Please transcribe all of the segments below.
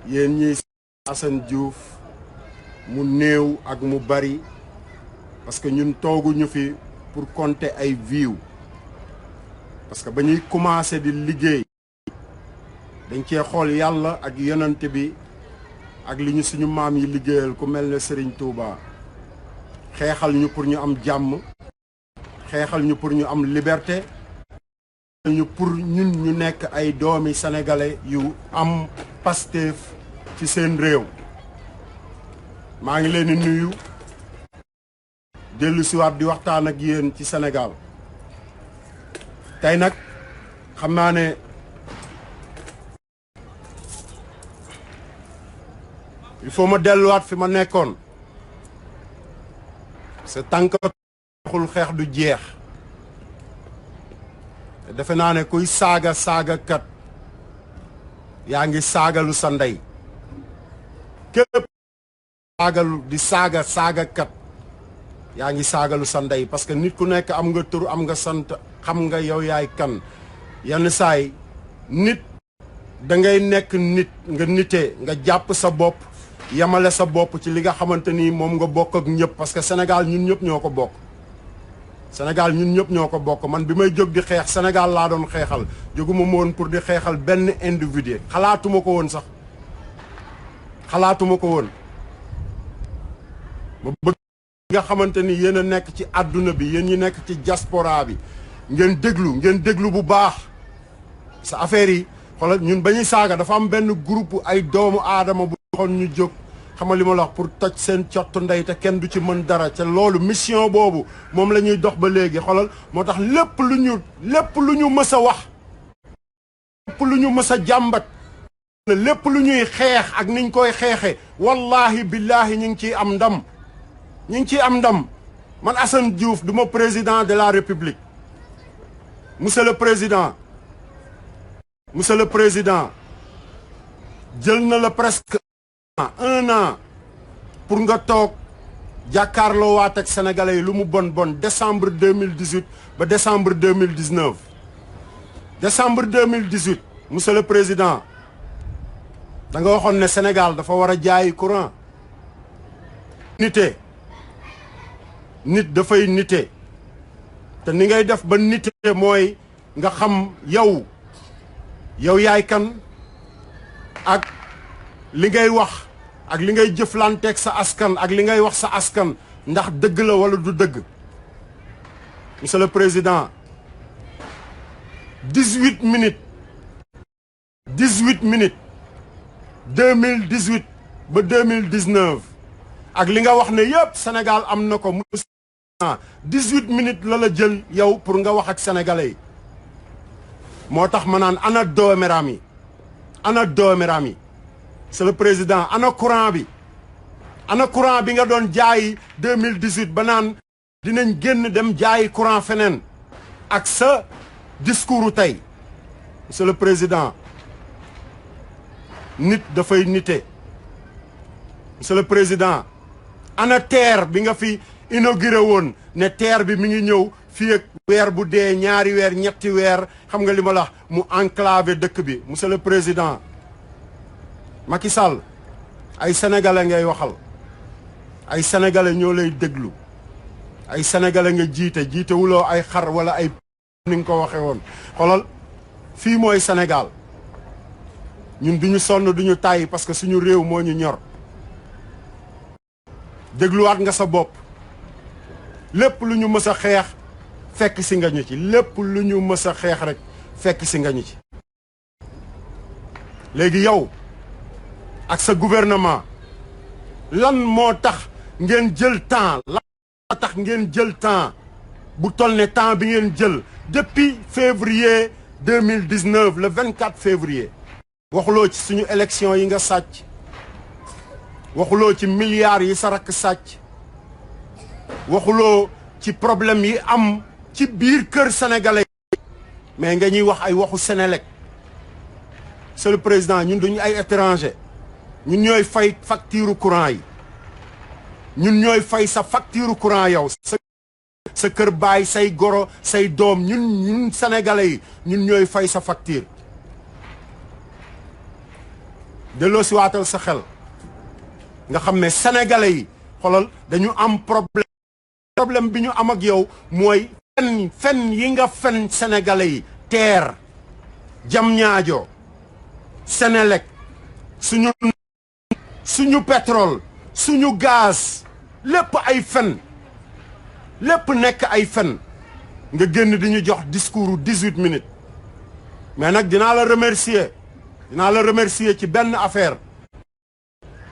yéen ñi Assane Diouf mu néew ak mu bari parce que ñun tooguñu fi pour compter ay view parce que ba ñuy commencé di liggéey dañ cee xool yàlla ak yonent bi ak li ñu suñu maam yi liggéeyal ku mel ne Serigne Touba xeexal ñu pour ñu am jàmm xeexal ñu pour ñu am liberté ñu pour ñun ñu nekk ay doomi sénégalais yu am Pastef ci seen réew maa ngi leen di nuyu dellu siwaat di waxtaan ak yéen ci Sénégal tey nag xam naa ne il faut ma delluwaat fi ma nekkoon sa tànk xul xeex du jeex defe naa ne kuy saaga kat yaa ngi saagalu sa ndey képp saagalu di saaga kat yaa ngi saagalu sa ndey parce que nit ku nekk am nga tur am nga sant xam nga yow yaay kan yenn saay nit da ngay nekk nit nga nite nga jàpp sa bopp yamale sa bopp ci li nga xamante ni moom nga bokk ak ñëpp parce que Sénégal ñun ñëpp ñoo ko bokk Sénégal ñun ñëpp ñoo ko bokk man bi may jóg di xeex Sénégal laa doon xeexal jóguma ma woon pour di xeexal benn individu xalaatuma ko woon sax xalaatuma ko woon ma bëgg nga xamante ni yéen a nekk ci àdduna bi yéen ñi nekk ci diaspora bi ngeen déglu bu baax sa affaire yi xoolal ñun ba ñuy saaga dafa am benn groupe ay doomu aadama bu xoon ñu jóg xamal li ma la wax pour toj seen cottu ndey te kenn du ci mën dara te loolu mission boobu moom la ñuy dox ba léegi xoolal moo tax lépp lu ñu mës a wax lépp lu ñu mës a jàmbat lépp lu ñuy xeex ak niñ koy xeexe wallahi billahi ñu ngi ciy am ndam man Assane Diouf du ma président de la République monsieur le président jël na la presque un an pour nga toog jàkkaarloo waat ak sénégalais yi lu mu bon décembre 2018 ba décembre 2019 décembre 2018 monsieur le président da nga waxoon ne Sénégal dafa war a jaayi courant nit dafay nite te ni ngay def ba nite mooy nga xam yow yaay kan ak li ngay wax ak li ngay jëflanteeg sa askan ak li ngay wax sa askan ndax dëgg la wala du dëgg monsieur le président 18 minutes 2018 ba 2019 ak li nga wax ne yëpp Sénégal am na ko 18 minutes la la jël yow pour nga wax ak sénégalais yi moo tax ma naan ana dooméram yi c'est le président ana courant bi nga doon jaayi 2018 ba naan dinañ génn dem jaayi courant feneen ak sa discours tey c'est le président nit dafay nite monsieur le président ana terre bi nga fi inauguré woon ne terre bi mi ngi ñëw fii ak weer bu dee ñaari weer ñetti weer xam nga li ma la mu enclavé dëkk bi monsieur le président Macky Sall ay sénégalais ngay waxal ay sénégalais ñoo lay déglu ay sénégalais nga jiite wuloo ay xar wala ay ni nga ko waxee woon xoolal fii mooy Sénégal ñun duñu sonn duñu tàyyi parce que suñu réew moo ñu ñor dégluwaat nga sa bopp lépp lu ñu mës a xeex fekk si nga ñu ci lépp lu ñu mës a xeex rek fekk si nga ñu ci léegi yow ak sa gouvernement lan moo tax ngeen jël temps bu toll ne temps bi ngeen jël depuis février 2019 le 24 février waxuloo ci suñu élection yi nga sàcc waxuloo ci milliards yi sa rakk sàcc waxuloo ci problème yi am ci biir kër sénégalais mais nga ñuy wax ay waxu Sénélec c'est le président ñun duñu ay étranger ñun ñooy fay facture courant yi ñun ñooy fay sa facture courant yow sa kër baay say goro say doom ñun sénégalais yi ñun ñooy fay sa facture delloo si waatal sa xel nga xam ne sénégalais yi xoolal dañu am problème bi ñu am ak yow mooy fen yi nga fen sénégalais yi TER Diamniadio Senelec suñu pétrole suñu gaz lépp ay fen lépp nekk ay fen nga génn di ñu jox discours 18 minutes mais nag dinaa la remercier ci benn affaire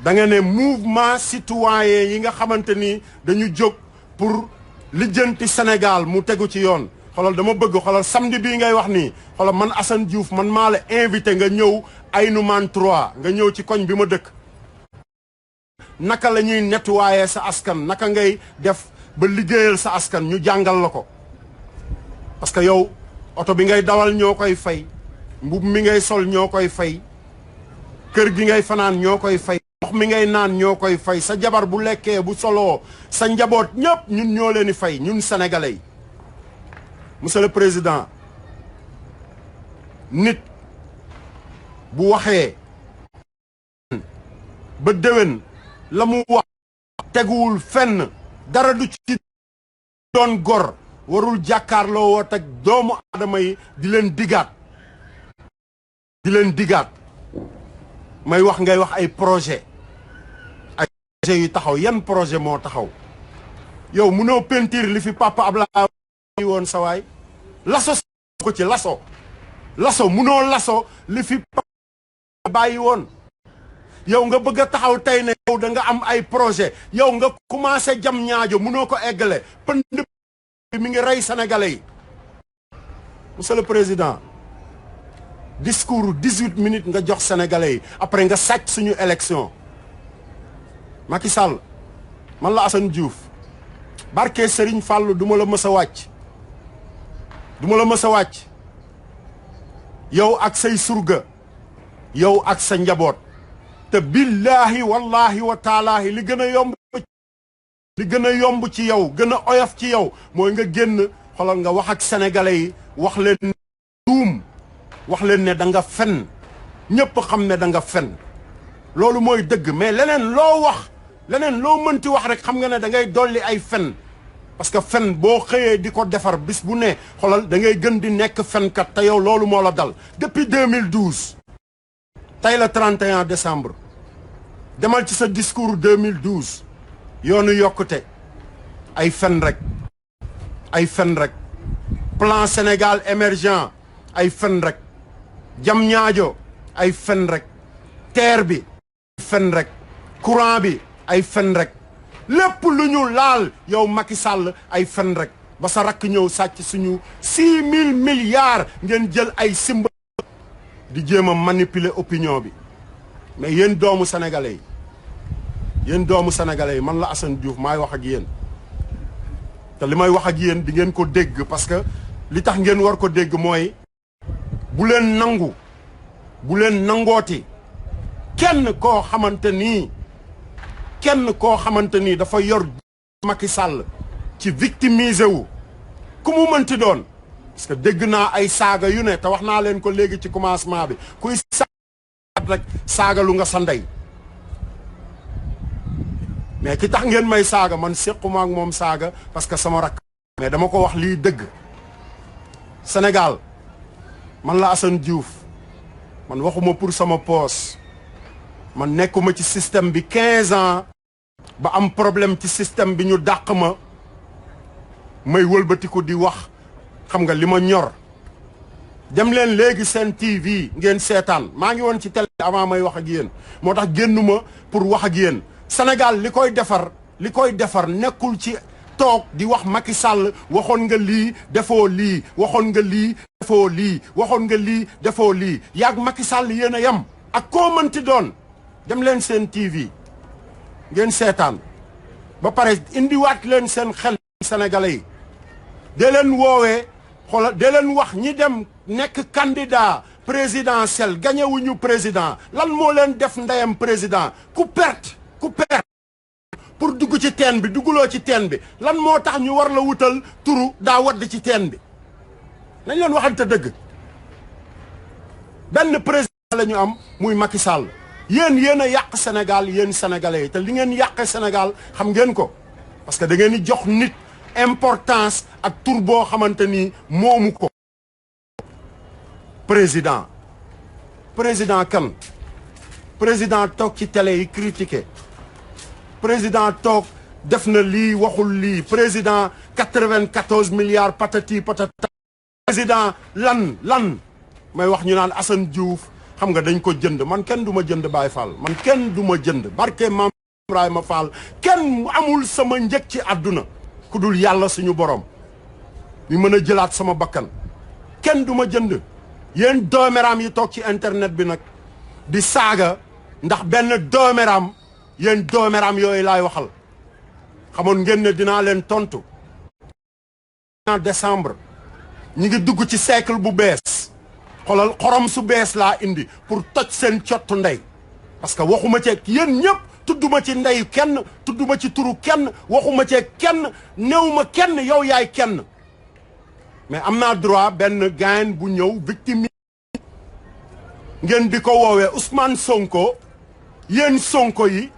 da nga ne mouvement citoyen yi nga xamante ni dañu jóg pour lijjanti Sénégal mu tegu ci yoon xoolal dama bëgg xoolal samedi bii ngay wax nii xoolal man Assane Diouf man maa la invité nga ñëw Aïnoumane 3 nga ñëw ci koñ bi ma dëkk naka la ñuy nettoyer sa askan naka ngay def ba liggéeyal sa askan ñu jàngal la ko parce que yow oto bi ngay dawal ñoo koy fay mbub mi ngay sol ñoo koy fay kër gi ngay fanaan ñoo koy fay ndox mi ngay naan ñoo koy fay sa jabar bu lekkee bu soloo sa njaboot ñëpp ñun ñoo leen di fay ñun sénégalais yi monsieur le président nit bu waxee ba déwén la mu wax teguwul fenn dara du ci doon gor warul jàkkaarloo woot ak doomu aadama yi di leen digaat may wax ngay wax ay projet yu taxaw yan projet moo taxaw yow munoo peinture li fi papa Abdoulaye woon sa waay laso ko ci laso munoo laso li fi papa bàyyi woon yow nga bëgg a taxaw tey ne yow da nga am ay projet yow nga commencé Diamniadio munoo ko eggale pënd mi ngi rey sénégalais yi monsieur le président discours 18 minutes nga jox sénégalais yi après nga sàcc suñu élection Macky Sall man la Assane Diouf barke Serigne Fallou duma la mës a wàcc yow ak say surga yow ak sa njaboot te billaahi wallaahi wa taalaahi li gën a yomb ci yow gën a oyof ci yow mooy nga génn xoolal nga wax ak sénégalais yi wax leen ne da nga fen ñëpp xam ne da nga fen loolu mooy dëgg mais leneen loo mënti wax rek xam nga ne da ngay dolli ay fen parce que fen boo xëyee di ko defar bis bu ne xoolal da ngay gën di nekk fenkat te yow loolu moo la dal depuis 2012 tey la 31 décembre demal ci sa discours 2012 yoonu yokkute ay fen rek plan Sénégal émergent ay fen rek Diamniadio ay fen rek TER bi ay fen rek courant bi ay fen rek lépp lu ñu laal yow Macky Sall ay fen rek ba sa rakk ñëw sàcc suñu 6000 milliards ngeen jël ay simba di jéem a manipuler opinion bi mais yéen doomu sénégalais yi man la Assane Diouf maay wax ak yéen te li may wax ak yéen di ngeen ko dégg parce que li tax ngeen war ko dégg mooy bu leen nangooti kenn koo xamante nii dafa yor Macky Sall ci victimiser wu ku mu mënti doon parce que dégg naa ay saaga yu ne te wax naa leen ko léegi ci commencement bi kuy saaga rek saagalu nga sa ndey mais ki tax ngeen may saaga man séquma ak moom saaga parce que sama rakk mais dama ko wax lii dëgg Sénégal man la Assane Diouf man waxuma pour sama poos man nekkuma ci système bi 15 ans ba am problème ci système bi ñu dàq ma may wëlbatiku di wax xam nga li ma ñor dem leen léegi seen TV ngeen seetaan maa ngi woon ci télé avant may wax ak yéen moo tax génnuma pour wax ak yéen Sénégal li koy defar nekkul ci toog di wax Macky Sall waxoon nga lii defoo lii waxoon nga lii defoo lii waxoon nga lii defoo lii yaag Macky Sall yéen a yem ak koo mënti doon dem leen seen TV ngeen seetaan ba pare indiwaat leen seen xel sénégalais yi dee leen woowee xoolal dee leen wax ñi dem nekk candidat présidentiel gagné wuñu président lan moo leen def ndeyam président ku perte pour dugg ci teen bi dugguloo ci teen bi lan moo tax ñu war la wutal turu daa wadd ci teen bi nañ leen waxante dëgg benn président la ñu am muy Macky Sall yéen a yàq Sénégal yéen sénégalais yi te li ngeen yàqee Sénégal xam ngeen ko parce que da ngeen di jox nit importance ak tur boo xamante ni moomu ko. président kan président toog ci télé yi critiqué président toog def na lii waxul lii président 94 milliards patati patata. président lan may wax ñu naan Assane Diouf xam nga dañ ko jënd man kenn du ma jënd Baye Fall man kenn du ma jënd barke Maam Ibrahima Fall kenn amul sama njëg ci àdduna ku dul yàlla suñu borom mi mën a jëlaat sama bakkan kenn du ma jënd. yéen dooméram yi toog ci internet bi nag di saaga ndax benn dooméram yéen dooméram yooyu laay waxal xamoon ngeen ne dinaa leen tontu. en décembre ñi ngi dugg ci siècle bu bees xoolal xorom su bees laa indi pour toj seen cottu ndey parce que waxuma ci yéen ñëpp tudduma ci ndeyu kenn tudduma ci turu kenn waxuma ci kenn néewuma kenn yow yaay kenn mais am naa droit benn gain bu ñëw victime ngeen di ko woowee Ousmane Sonko yéen Sonko yi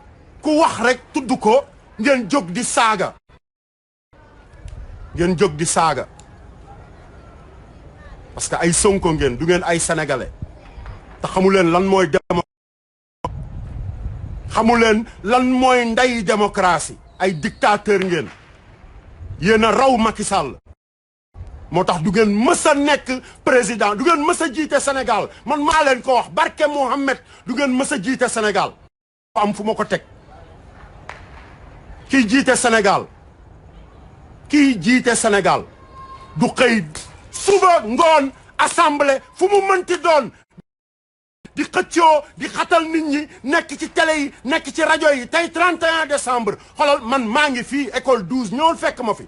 ku wax rek tudd ko ngeen jóg di saaga parce que ay Sonko ngeen du ngeen ay sénégalais te xamu leen lan mooy ndey démocratie ay dictateur ngeen yéen a raw Macky Sall moo tax du ngeen mës a nekk président du ngeen mës a jiite Sénégal man maa leen ko wax barke Mohamed du ngeen mës a jiite Sénégal am fu ma ko teg kiy jiite Sénégal du xëy suba ngoon assemblée fu mu mënti doon di xëccoo di xatal nit ñi nekk ci télé yi nekk ci rajo yi tey 31 décembre xoolal man maa ngi fii école 12 ñëwul fekk ma fi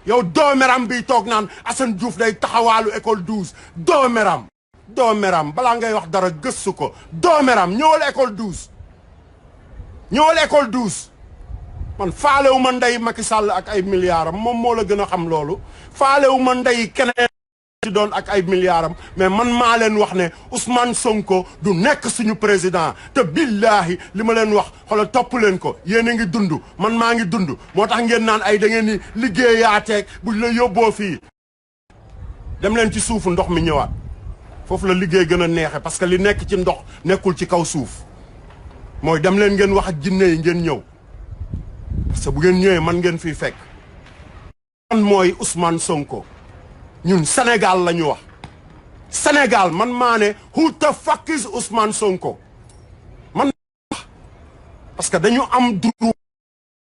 yow dooméram bi toog naan Assane Diouf day taxawaalu école 12 dooméram balaa ngay wax dara gëstu ko dooméram ñëwal école 12 man faalewu ma ndey Macky Sall ak ay milliards am moom moo la gën a xam loolu faalewu ma ndey keneen ci doon ak ay milliards am mais man maa leen wax ne Ousmane Sonko du nekk suñu président te billaahi li ma leen wax xoolal topp leen ko yéen a ngi dund man maa ngi dund moo tax ngeen naan ay da ngeen ni liggéeyaateeg buñ la yóbboo fii dem leen ci suufu ndox mi ñëwaat foofu la liggéey gën a neexe parce que li nekk ci ndox nekkul ci kaw suuf mooy dem leen ngeen wax ak jinne yi ngeen ñëw parce que bu ngeen ñëwee man ngeen fiy fekk man mooy Ousmane Sonko ñun Sénégal la ñu wax Sénégal man maa ne who the fuck is Ousmane Sonko man parce que dañu am droit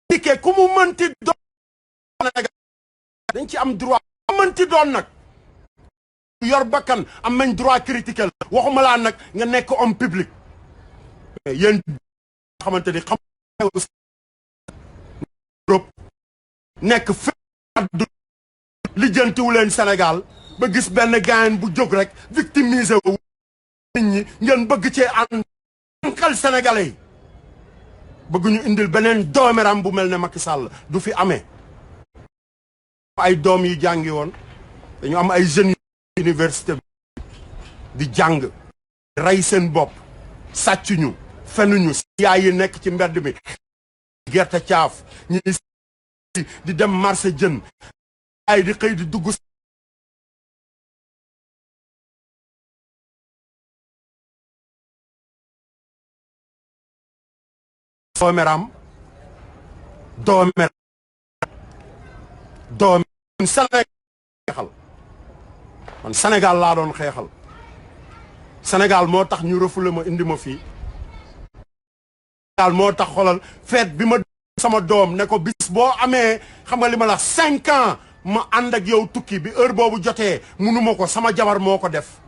dikkee ku mu mënti doon Sénégal dañ ci am droit ku mu mënti doon nag yor bakkan am nañ droit critiquer la waxuma laa nag nga nekk homme public mais yéen xamante ni xam Europe nekk fi lijjantiwu leen Sénégal ba gis benn gaayen bu jóg rek victimiser wu nit ñi ngeen bëgg cee ànkal sénégalais yi bëgg ñu indil beneen doomeram bu mel ne Macky Sall du fi amee ay doom yi jàngi woon dañu am ay jeunes université di jàng rey seen bopp sàccuñu fenuñu yaay yi nekk ci mbedd mi gerte caaf ñi di dem marché jën ay di xëy di dugg doomeram man Sénégal laa doon xeexal Sénégal moo tax ñu refoulé ma indi ma fii Sénégal moo tax xoolal feet bi ma sama doom ne ko bis boo amee xam nga li ma la 5 ans ma ànd ak yow tukki bi heure boobu jotee munuma ko sama jabar moo ko def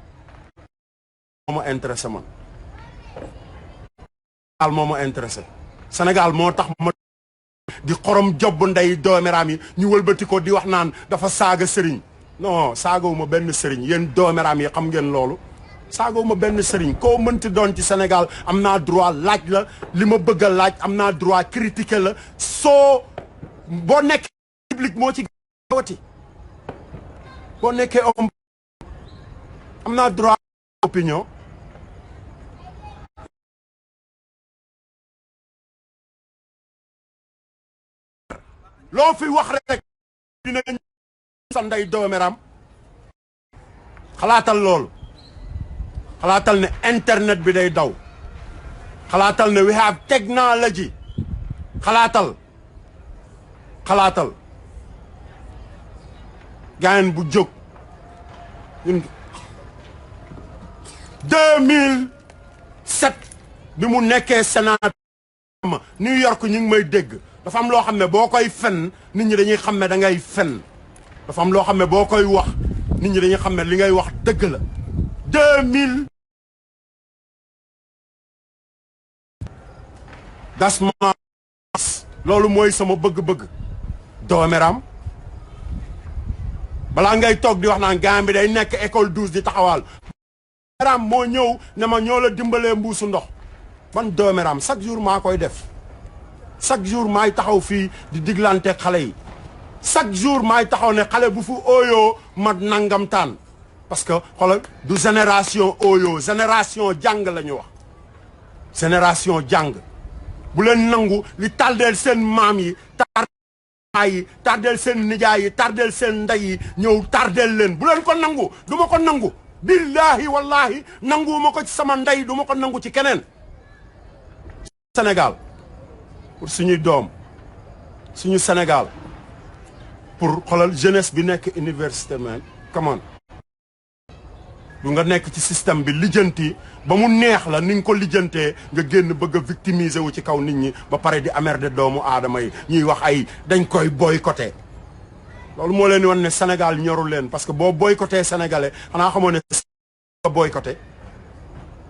moo ma intéressé man Sénégal moo ma intéressé Sénégal moo tax ma di xorom jobb ndey doomeraam yi ñu wëlbati ko di wax naan dafa saaga sëriñ non saagawuma benn sëriñ yéen doomeraam yi xam ngeen loolu saagawuma benn sëriñ koo mënti doon ci Sénégal am naa droit laaj la li ma bëgg a laaj am naa droit critiquer la soo boo nekk public moo ci wati boo nekkee am naa droit opinion loo fi wax rek dinañ sa ndey doomeram xalaatal loolu xalaatal ne internet bi day daw xalaatal ne we have technology xalaatal gaayen bu jóg ñun 2007 bi mu nekkee Sénat New York ñu ngi may dégg dafa am loo xam ne boo koy fen nit ñi dañuy xam ne da ngay fen dafa am loo xam ne boo koy wax nit ñi dañuy xam ne li ngay wax dëgg la 2000 das ma loolu mooy sama bëgg-bëgg doomeram balaa ngay toog di wax naan gaan bi day nekk école 12 di taxawal doomeram moo ñëw ne ma ñoo la dimbalee mbuusu ndox man doomeram chaque jour maa koy def chaque jour maay taxaw fii di diglante xale yi chaque jour maay taxaw ne xale bu fu ooyoo ma nangam taan parce que xoolal du génération ooyoo génération jàng la ñu wax génération jàng bu leen nangu li tardeel seen maam yi tardeel seen nijaay yi tardeel seen ndey yi ñëw tardeel leen bu leen ko nangu du ma ko nangu billahi wallahi nanguwuma ko ci sama ndey du ma ko nangu ci keneen Sénégal pour suñuy doom suñu Sénégal pour xoolal jeunesse bi nekk université man come on du nga nekk ci système bi lijjanti ba mu neex la ni nga ko lijjantee nga génn bëgg a victimiser wu ci kaw nit ñi ba pare di amerder doomu aadama yi ñuy wax ay dañ koy boycotté loolu moo leen di wan ne Sénégal ñorul leen parce que boo boycotté sénégalais xanaa xamoo ne boycotté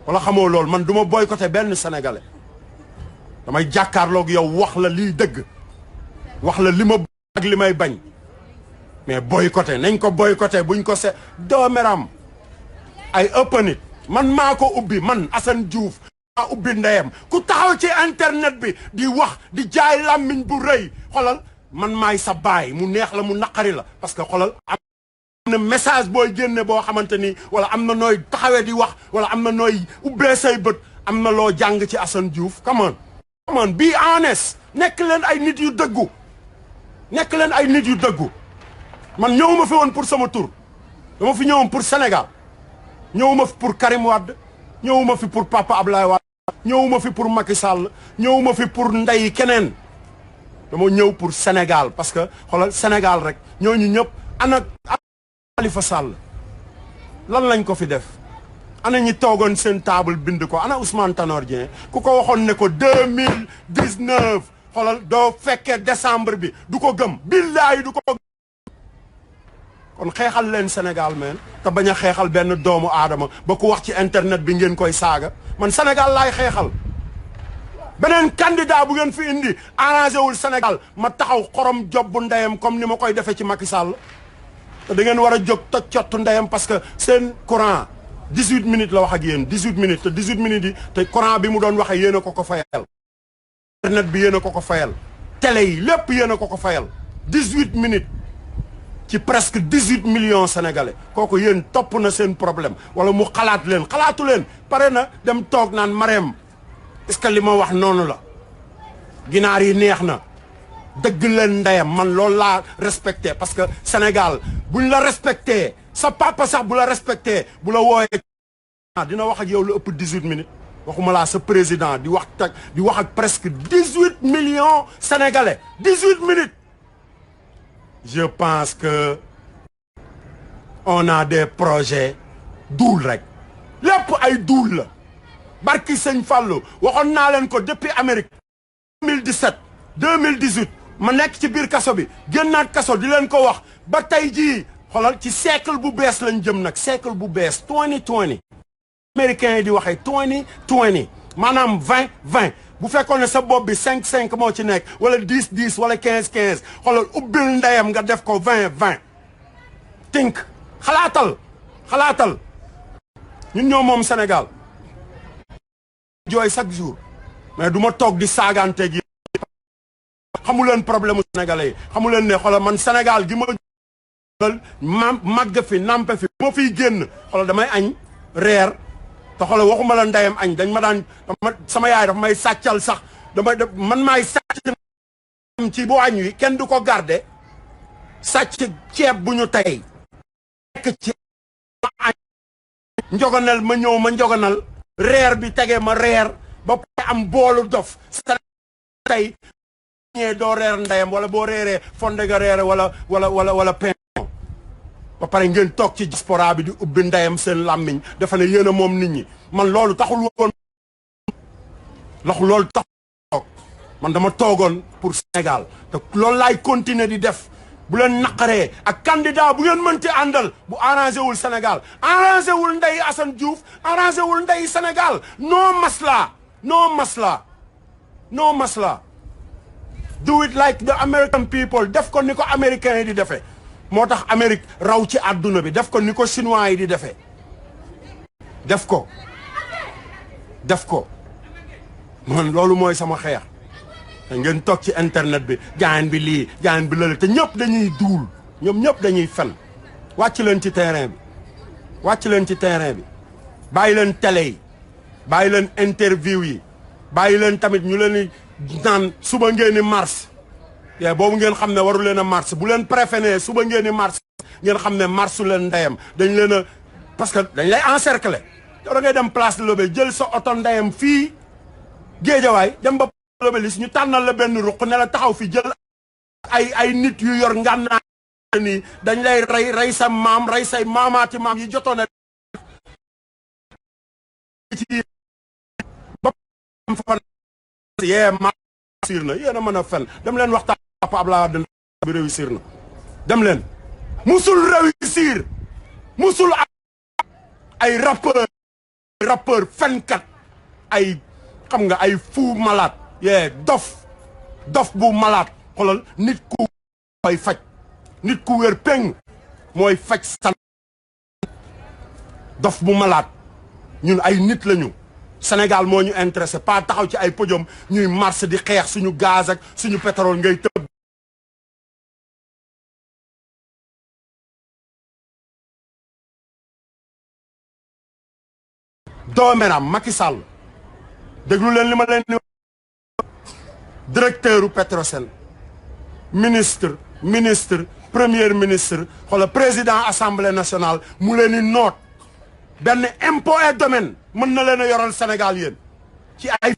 wala xamoo loolu man du ma boycotté benn sénégalais damay jàkkaarloog yow wax la lii dëgg wax la li ma ak li may bañ mais boycotté nañ ko boycotté buñ ko doomeram ay ëpp nit man maa ko ubbi man Assane Diouf maa ubbi ndeyam ku taxaw ci internet bi di wax di jaay làmmiñ bu rëy xolal man maay sa baay mu neex la mu naqari la parce que xolal am na message booy génne boo xamante ni wala am na nooy taxawee di wax wala am na nooy ubbee say bët am na loo jàng ci Assane Diouf come on be honest nekk leen ay nit yu dëggu nekk leen ay nit yu dëggu man ñëwuma fi woon pour sama tur dama fi ñëwoon pour Sénégal ñëwuma fi pour Karim Wade ñëwuma fi pour Papa Ablaye Wade ñëwuma fi pour Macky Sall ñëwuma fi pour ndey keneen dama ñëw pour Sénégal parce que xoolal Sénégal rek ñooñu ñëpp ana Khalifa Sall lan lañ ko fi def ana ñi toogoon seen table bind ko ana Ousmane Tanor Dieng ku ko waxoon ne ko 2019 xoolal doo fekkee décembre bi du ko gëm billaahi du ko kon xeexal leen Sénégal men te bañ a xeexal benn doomu aadama ba ku wax ci internet bi ngeen koy saaga man Sénégal laay xeexal beneen candidat bu ngeen fi indi arrangé wul Sénégal ma taxaw xorom job bu ndeyam comme ni ma koy defee ci Macky Sall te da ngeen war a jóg toj cottu ndeyam parce que seen courant 18 minutes la wax ak yéen 18 minutes te 18 minutes yi te courant bi mu doon waxee yéen a ko fayal internet bi yéen a ko fayal télé yi lépp yéen a ko fayal 18 minutes ci presque 18 millions sénégalais kooku yéen topp na seen problème wala mu xalaat leen xalaatu leen pare na dem toog naan Marème est-ce que li ma wax noonu la ginaar yi neex na dëgg leen ndeyam man loolu laa respecté parce que Sénégal buñ la respecté sa papa sax bu la respecté bu la wooyee dina wax ak yow lu ëpp 18 minutes waxuma laa sa président di wax ak presque 18 millions sénégalais 18 minutes je pense que on a des projets duul rek lépp ay duul la barki sëñ Fallou waxoon naa leen ko depuis Amérique 2017 2018 ma nekk ci biir kaso bi génnaat kaso di leen ko wax ba tey jii xoolal ci siècle bu bees lañ jëm nag siècle bu bees 2020 américains yi di waxee 2020 maanaam 2020 bu fekkoon ne sa bopp bi 5 moo ci nekk wala 10 wala 15 xoolal ubbil ndeyam nga def ko 20 think xalaatal ñun ñoo moom Sénégal jooy chaque jour mais du ma toog di saagaanteeg yi xamu leen problème u sénégalais yi xamu leen ne xoolal man Sénégal gi ma màgg fi nampe fi moo fiy génn xoolal damay añ reer te xoolal waxuma la ndeyam añ dañ ma daan sama yaay dafa may sàccal sax man maay sàcc ci bu añ wi kenn du ko garder sàcc ceeb bu ñu tey nekk ci añ njogonal ma ñëw ma njogonal reer bi tege ma reer ba pare am boolu dof sa tey ñee doo reer ndeyam wala boo reeree fonde nga reere wala pain ba pare ngeen toog ci diaspora bi di ubbi ndeyam seen làmmiñ dafa ne yéen a moom nit ñi man loolu taxul woon loolu tax man dama toogoon pour Sénégal te loolu laay continuer di def bu leen naqaree ak candidat bu ngeen mënti àndal bu arrangé wul Sénégal arrangé wul Ndeye Assane Diouf arrangé wul Ndeye Sénégal no masla no masla no masla do it like the American people def ko ni ko américains yi di defee moo tax Amérique raw ci àdduna bi def ko ni ko chinois yi di defee def ko man loolu mooy sama xeex ngeen toog ci internet bi gaañ bi lii gaañ bi lële te ñëpp dañuy duul ñoom ñëpp dañuy fen wàcc leen ci terrain bi bàyyi leen télé yi bàyyi leen interview yi bàyyi leen tamit ñu leen di naan suba ngeen ni mars boobu ngeen xam ne waru leen a mars bu leen préféré suba ngeen ni mars ngeen xam ne marsu leen ndeyam dañ leen a parce que dañ lay encercler yow da ngay dem place de l'Obélisque jël sa oto ndeyam fii Géejawaay dem ba l'Obélisque ñu tànnal la benn ruq ne la taxaw fi jël ay nit yu yor ngànnaay nii dañ lay rey sa maam rey say maamaati maam yi jotoon a ci ba fa réussir na yéen a mën a fen dem leen waxtaan Papa Abdoulaye Wade bi réussir na dem leen musul réussir musul ay rappeur fenkat ay xam nga ay fou malade dof bu malade xoolal nit ku koy faj nit ku wér péng mooy faj san dof bu malade ñun ay nit lañu Sénégal moo ñu intéressé pas taxaw ci ay podium ñuy marche di xeex suñu gaz ak suñu pétrole ngay tëb dooméram Macky Sall déglu leen li ma leen ni directeur u Petrosen ministre premier ministre xoolal président assemblée nationale mu leen di noot benn impôt et domaine mën na leen a yoral Sénégal yéen ci ay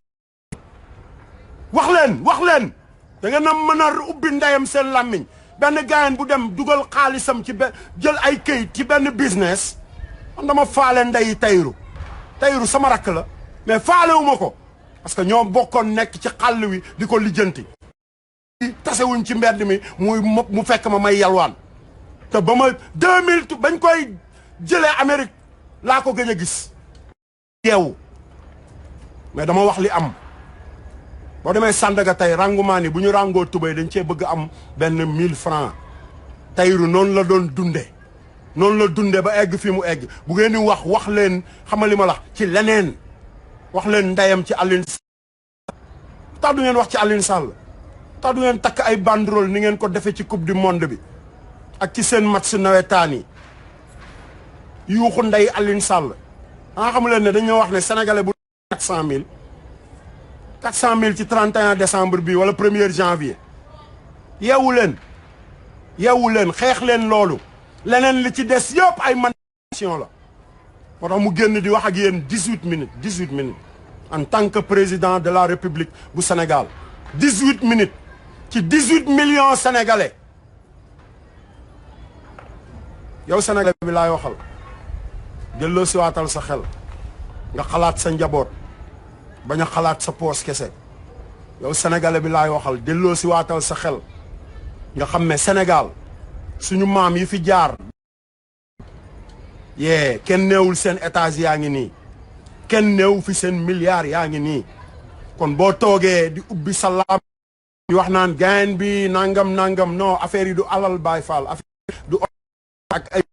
wax leen da ngeen a mën a ubbi ndeyam seen làmmiñ benn gaayen bu dem dugal xaalisam ci jël ay këyit ci benn business man dama faale Ndeye Tahirou sama rakk la mais faalewuma ko parce que ñoo bokkoon nekk ci xàll wi di ko lijjanti tasewuñ ci mbedd mi mu fekk ma may yalwaan te ba ma 2000 bañ koy jëlee Amérique laa ko gëj a gis yeewu mais dama wax li am boo demee Sandaga tey rangumaan yi bu ñu rangoo tubéy dañ cee bëgg am benn 1000 francs Tahirou noonu la doon dunde ba egg fi mu egg bu ngeen di wax leen xamal li ma la ci leneen wax leen ndeyam ci Alioune Sall tax du ngeen wax ci Alioune Sall tax du ngeen takk ay banderole ni ngeen ko defee ci coupe du monde bi ak ci seen match nawetaan yi yuuxu ndey Alioune Sall xamu leen ne dañoo wax ne sénégalais bu 400000 ci 31 décembre bi wala 1er janvier yeewu leen xeex leen loolu leneen li ci des yëpp ay manifestation la moo tax mu génn di wax ak yéen 18 minutes en tant que président de la République bu Sénégal 18 minutes ci 18 millions sénégalais yow sénégalais bi laay waxal delloo si waatal sa xel nga xalaat sa njaboot bañ a xalaat sa poos kese yow sénégalais bi laay waxal delloo si waatal sa xel nga xam ne Sénégal suñu maam yi fi jaar kenn neewul seen étage yaa ngi nii kenn neewu fi seen milliards yaa ngi nii kon boo toogee di ubbi salaam di wax naan gain bi nangam non affaire yi du alal Baay Faal affaire du ak ay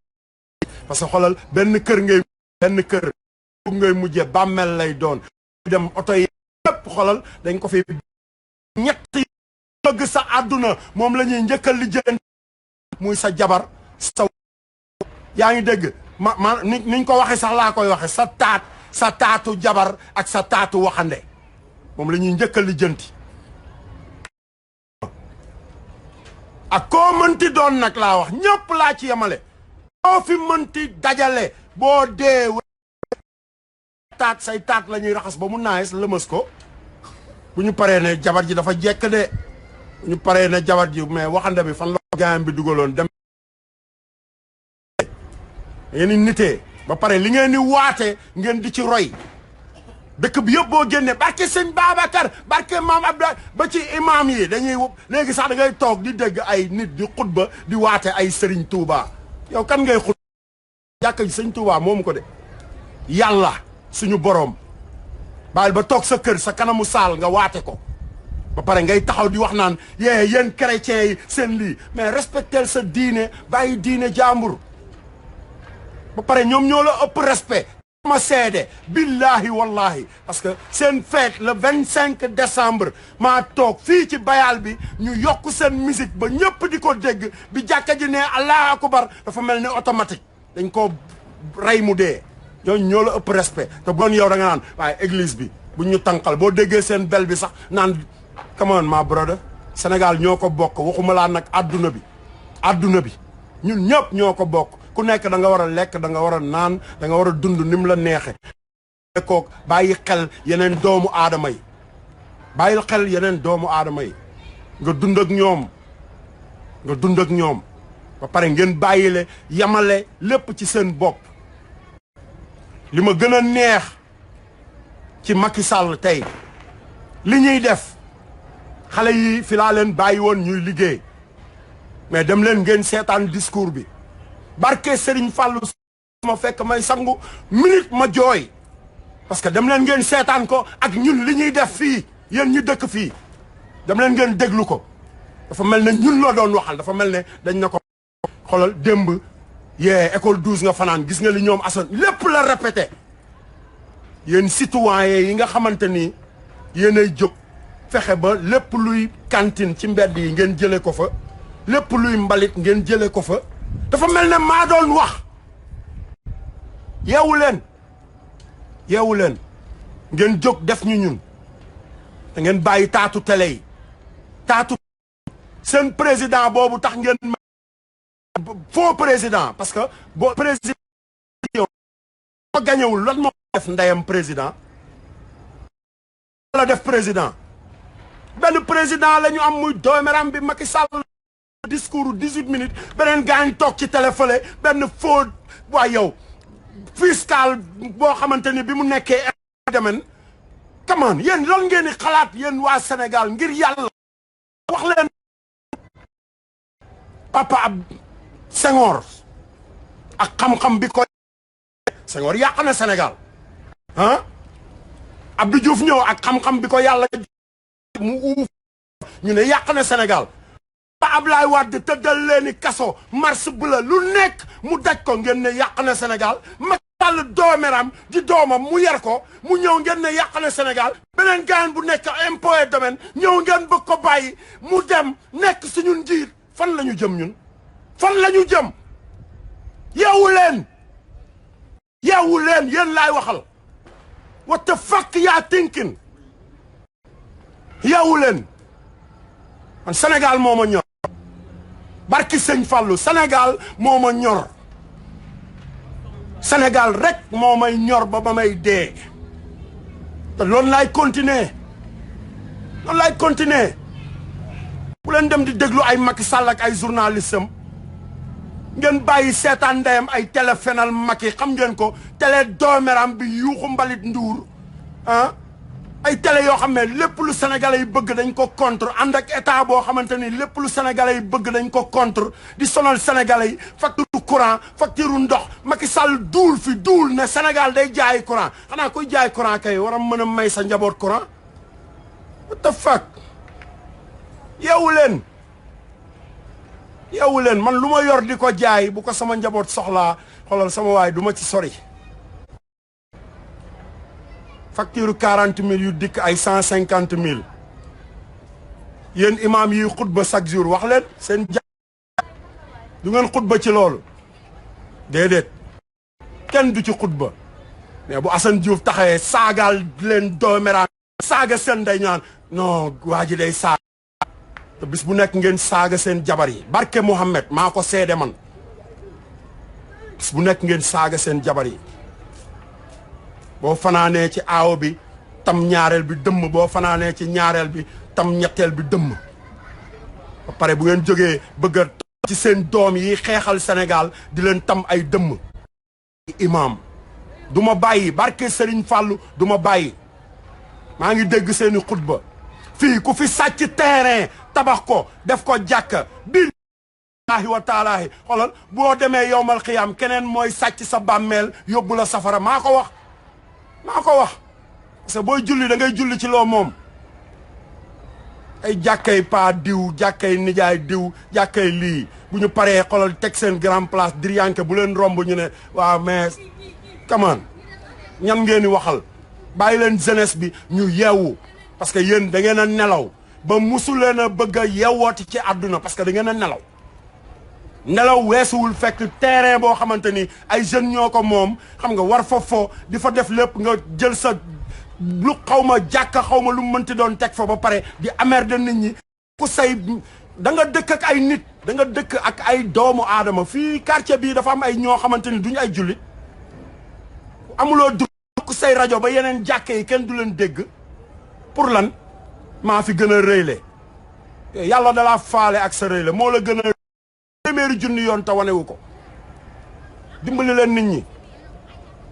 parce que xoolal benn kër ngay mujje bàmmeel lay doon dem oto yi yëpp xoolal dañ ko fi ñetti bëgg sa àdduna moom la ñuy njëkkal li jënd muy sa jabar sa yaa ngi dégg niñ ko waxe sax laa koy waxe sa taatu jabar ak sa taatu waxande moom la ñuy njëkkal li jënti ak koo mënti doon nag laa wax ñëpp laa ci yemale koo fi mënti dajale boo dee taat say taat la ñuy raxas ba mu naayes lëmës ko bu ñu paree ne jabar ji dafa jekk de bu ñu paree ne jabar ji mais waxande bi fan la gaayam bi dugaloon dem ngeen di nitee ba pare li ngeen di waate ngeen di ci roy dëkk bi yëpp boo génnee barke sëñ Babacar barke maam Abdoulaye ba ci imam yi dañuy léegi sax da ngay toog di dégg ay nit di xutba di waate ay Serigne Touba yow kan ngay xut jàkka ji sëñ Touba moomu ko de yàlla suñu boroom bàyyil ba toog sa kër sa kanamu saal nga waate ko ba pare ngay taxaw di wax naan yéen chrétiens yi seen lii mais respectel sa diine bàyyi diine jàmbur ba pare ñoom ñoo la ëpp respect ma seede billahi wallahi parce que seen fête le 25 décembre maa toog fii ci bayal bi ñu yokk seen musique ba ñëpp di ko dégg bi jàkka ji ne allahu akbar dafa mel ni automatique dañ ko rey mu dee ñooñu ñoo la ëpp respect te bon yow da nga naan waaye église bi bu ñu tànqal boo déggee seen bel bi sax naan come on my brother Sénégal ñoo ko bokk waxuma laa nag adduna bi ñun ñëpp ñoo ko bokk ku nekk da nga war a lekk da nga war a naan da nga war a dund ni mu la neexe kook bàyyi xel yeneen doomu aadama yi bàyyil xel yeneen doomu aadama yi nga dund ak ñoom ba pare ngeen bàyyile yamale lépp ci seen bopp li ma gën a neex ci Macky Sall tey li ñuy def xale yi fi laa leen bàyyi woon ñuy liggéey mais dem leen ngeen seetaan discours bi barke Serigne Fallou ma fekk may sangu minute ma jooy parce que dem leen ngeen seetaan ko ak ñun li ñuy def fii yéen ñu dëkk fii dem leen ngeen déglu ko dafa mel ne ñun la doon waxal dafa mel ne dañ na ko xoolal démb école 12 nga fanaan gis nga li ñoom ason lépp la répété yéen citoyens yi nga xamante ni yéenay jóg fexe ba lépp luy cantine ci mbedd yi ngeen jëlee ko fa lépp luy mbalit ngeen jëlee ko fa dafa mel ne maa doon wax yeewu leen ngeen jóg def ñu ñun da ngeen bàyyi taatu télé yi taatu seen président boobu tax ngeen faux président parce que boo président moo gañewul lan moo def ndeyam président la def président benn président la ñu am muy doomeram bi Macky Sall discours 18 minutes beneen gaañ toog ci téléphone benn faux waa yow fiscal boo xamante ni bi mu nekkee demen come on yéen loolu ngeen di xalaat yéen waa Sénégal ngir yàlla wax leen papa ab Senghor ak xam-xam bi ko Senghor yàq na Sénégal ah Abdou Diouf ñëw ak xam-xam bi ko yàlla mu uuf ñu ne yàq na Sénégal ba Ablaye Wade tëddal leeni kaso mars bu la lu nekk mu daj ko ngeen ne yàq na Sénégal Macky Sall doomeram di doomam mu yar ko mu ñëw ngeen ne yàq na Sénégal beneen gaan bu nekk impôt et domaine ñëw ngeen bëgg ko bàyyi mu dem nekk suñu njiit fan la ñu jëm ñun fan la ñu jëm yeewu leen yéen laay waxal what the fuck yaa thinking yeewu leen man Sénégal moo ma ñor barki sëñ Fallou Sénégal moo ma ñor Sénégal rek moo may ñor ba ba may dee te loolu laay continuer bu leen dem di déglu ay Macky Sall ak ay journaliste am ngeen bàyyi seetaan ndeyam ay télé fenal Macky xam ngeen ko télé doomeram bi yuuxu mbalit nduur ah ay télé yoo xam ne lépp lu sénégalais yi bëgg dañ ko contre ànd ak état boo xamante ni lépp lu sénégalais yi bëgg dañ ko contre di sonal sénégalais yi facture courant facture ndox Macky Sall duul ne Sénégal day jaay courant xanaa koy jaay courant kay war a mën a may sa njaboot courant what the fuck yeewu leen man lu ma yor di ko jaay bu ko sama njaboot soxlaa xoolal sama waay du ma ci sori facture 40 000 yu dikk ay 150 000 yéen imam yi xutba chaque jour wax leen seen du ngeen xutba ci loolu déedéet kenn du ci xutba mais bu Assane Diouf taxawee saagaal leen doomeraan saaga seen day ñaan non waa ji day saaga te bis bu nekk ngeen saaga seen jabar yi barke Mouhamed maa ko seede man bis bu nekk ngeen saaga seen jabar yi boo fanaanee ci aawo bi tam ñaareel bi dëmm boo fanaanee ci ñaareel bi tam ñetteel bi dëmm ba pare bu ngeen jógee bëgg a ci seen doom yi xeexal Sénégal di leen tam ay dëmm imam du ma bàyyi barke Serigne Fallou du ma bàyyi maa ngi dégg seeni xutba fii ku fi sàcc terrain tabax ko def ko jàkka billaahi wa taalaahi xoolal boo demee yowmal xiyaam keneen mooy sàcc sa bàmmeel yóbbu la safara maa ko wax parce que booy julli da ngay julli ci loo moom ay jàkkay paa diw jàkkay nijaay diw jàkkay lii bu ñu paree xoolal teg seen grand place diriyànke bu leen romb ñu ne waaw mais kamaan ñan ngeen di waxal bàyyi leen jeunesse bi ñu yeewu parce que yéen da ngeen a nelaw ba musu leen a bëgg a yeewooti ci àdduna parce que da ngeen a nelaw weesuwul fekk terrain boo xamante ni ay jeunes ñoo ko moom xam nga war fo di fa def lépp nga jël sa lu xaw ma jàkka xaw ma lu mu mënti doon teg fa ba pare di amerder nit ñi ku say da nga dëkk ak ay nit da nga dëkk ak ay doomu aadama fii quartier bii dafa am ay ñoo xamante ni duñu ay jullit amuloo dugg say rajo ba yeneen jàkke yi kenn du leen dégg pour lan maa fi gën a rëyle yàlla dalaa faale ak sa rëyle moo la gën a téeméeri junni yoon te wanewu ko dimbali leen nit ñi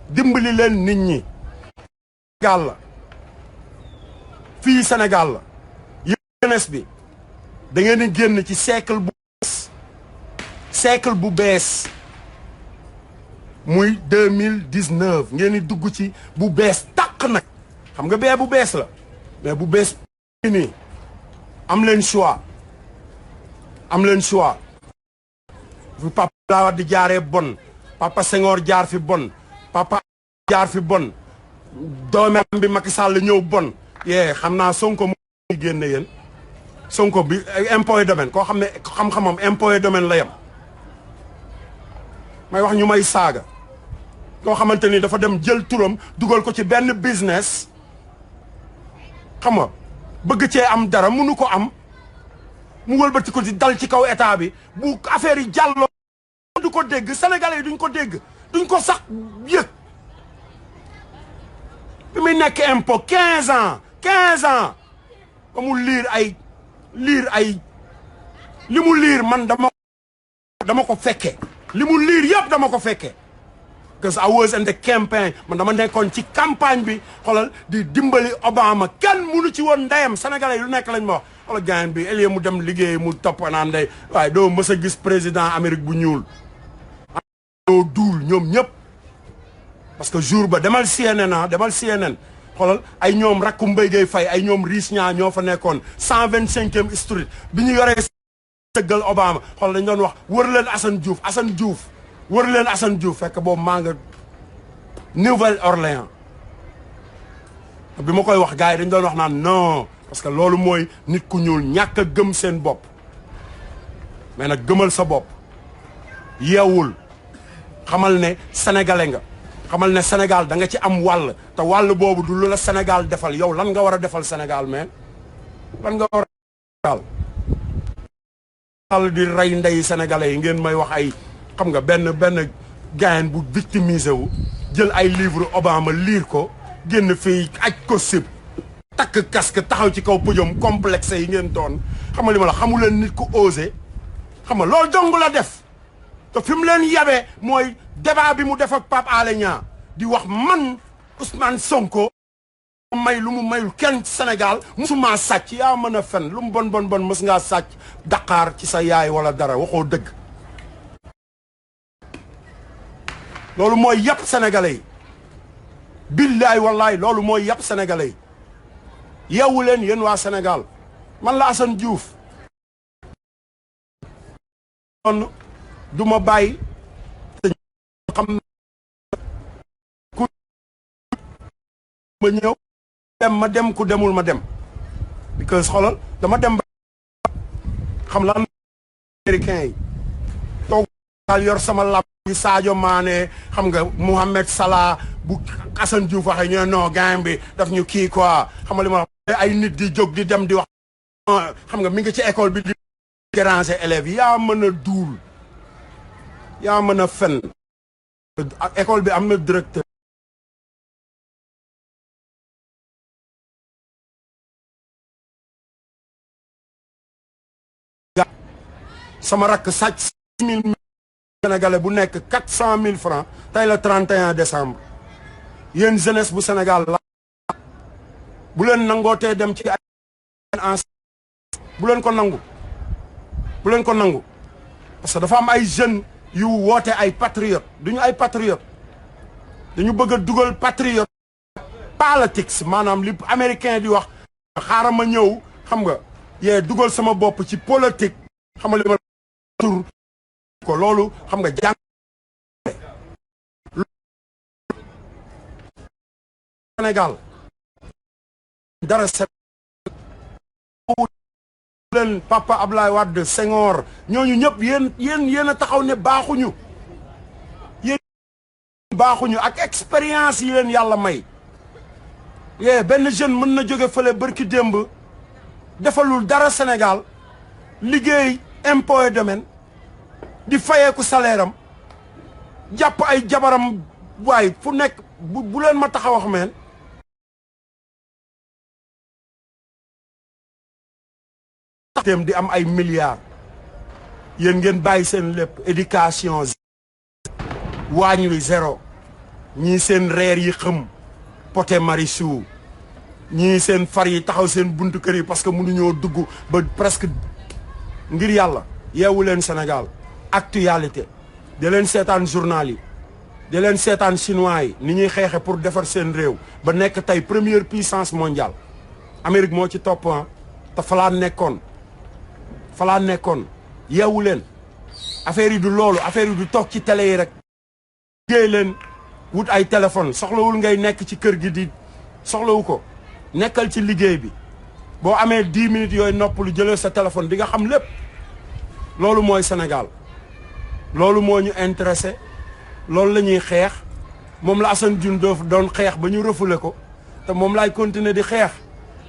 dimbali leen nit ñi Sénégal la fii Sénégal la yéen jeunesse bi da ngeen di génn ci siècle bu bees muy 2019 ngeen di dugg ci bu bees tàq nag xam nga bee bu bees la mais bu bees nii am leen choix fi papa laa di jaaree bon papa Senghor jaar fi bon papa jaar fi bon doomam bi Macky Sall ñëw bon yee xam naa Sonko moo génne yéen Sonko bi impôt domaine koo xam ne xam-xamam impôt domaine la yem may wax ñu may saaga koo xamante ni dafa dem jël turam dugal ko ci benn business xam nga bëgg cee am dara mënu ko am mu wëlbati ko di dal ci kaw état bi bu affaire yi jàlloo du ko dégg sénégalais yi duñ ko dégg duñ ko sax yëg bi muy nekk impôt 15 ans ba mu liir ay li mu liir man dama ko fekke li mu liir yëpp dama ko fekke because I was in the campaign man dama nekkoon ci campagne bi xoolal di dimbali Obama kenn munu ci woon ndeyam sénégalais yi lu nekk lañ ma wax xoolal gaañ bi elie mu dem liggéey mu topp naan ndey waaye doo mës a gis président Amérique bu ñuul doo duul ñoom ñëpp parce que jour ba demal CNN xoolal ay ñoom rakku Mbaye Gueye Faye ay ñoom Riis ñaa ñoo fa nekkoon 125e street bi ñu yoree tëggal Obama xoolal dañ doon wax wër leen Assane Diouf fekk boobu maa nga Nouvelle-Orléans bi ma koy wax gars yi dañ doon wax naan non parce que loolu mooy nit ku ñuul ñàkk a gëm seen bopp mais nag gëmal sa bopp yeewul xamal ne sénégalais nga xamal ne Sénégal da nga ci am wàll te wàll boobu du lu la Sénégal defal yow lan nga war a defal Sénégal mais lan nga war a defal di rey ndey sénégalais yi ngeen may wax ay xam nga benn gayen bu victimisé wu jël ay livre Obama liir ko génn fii aj ko sib takk casque taxaw ci kaw podium complexe yi ngeen doon xam nga li ma la xamu leen nit ku osé xam nga loolu dong la def te fi mu leen yabee mooy débat bi mu def ak Pape Alé Niang di wax man Ousmane Sonko may lu mu mayul kenn Sénégal musuma sàcc yaa mën a fen lu mu bon mës ngaa sàcc Dakar ci sa yaay wala dara waxoo dëgg loolu mooy yàpp sénégalais yi billaay wallaay loolu mooy yàpp sénégalais yi yeewu leen yéen waa Sénégal man la Assane Diouf kon du ma bàyyi te xam ku ma ñëw dem ma dem ku demul ma dem because xoolal dama dem ba xam lan américain yi toog yor sama làpp bi Sadio Mané xam nga Mohamed Salah bu Assane Diouf waxee ñu non gain bi daf ñu kii quoi xam nga li ma wax ay nit di jóg di dem di wax xam nga mi ngi ci école bi di déranger élèves yi yaa mën a duul yaa mën a fen école bi am na directeur sama rakk sàcc 6 000 sénégalais bu nekk 400 000 francs tey la 31 décembre yéen jeunesse bu Sénégal la bu leen nangootee dem ci ay bu leen ko nangu bu leen ko nangu parce que dafa am ay jeunes yu woote ay patriote duñu ay patriote dañu bëgg a dugal patriote politics maanaam li américain di wax xaaral ma ñëw xam nga yee dugal sama bopp ci politique xam nga li ma tur ko loolu xam nga jàng Sénégal dara leen papa Ablaye Wade Senghor ñooñu ñëpp yéen a taxaw ne baaxuñu yéen baaxuñu ak expérience yi leen yàlla may yee benn jeune mën na jóge fële bërki démb defalul dara Sénégal liggéey impôt et domaine di fayeeku salaire am jàpp ay jabaram waay fu nekk bu leen ma tax a wax meen taxteem di am ay milliards yéen ngeen bàyyi seen lépp éducation waañ wi zéro ñii seen reer yi xëm poté Marichou ñii seen far yi taxaw seen buntu kër yi parce que mënuñoo dugg ba presque ngir yàlla yeewu leen Sénégal actualité da leen seetaan journal yi da leen seetaan chinois yi ni ñuy xeexe pour defar seen réew ba nekk tey première puissance mondiale Amérique moo ci topp te falaa nekkoon yeewu leen affaire yi du loolu affaire yi du toog ci télé yi rek liggéey leen wut ay téléphone soxlawul ngay nekk ci kër gi di soxlawu ko nekkal ci liggéey bi boo amee 10 minutes yooyu noppalu jëlee sa téléphone di nga xam lépp loolu mooy Sénégal loolu moo ñu intéressé loolu la ñuy xeex moom la Assane Diouf doon xeex ba ñu refoulé ko te moom laay continuer di xeex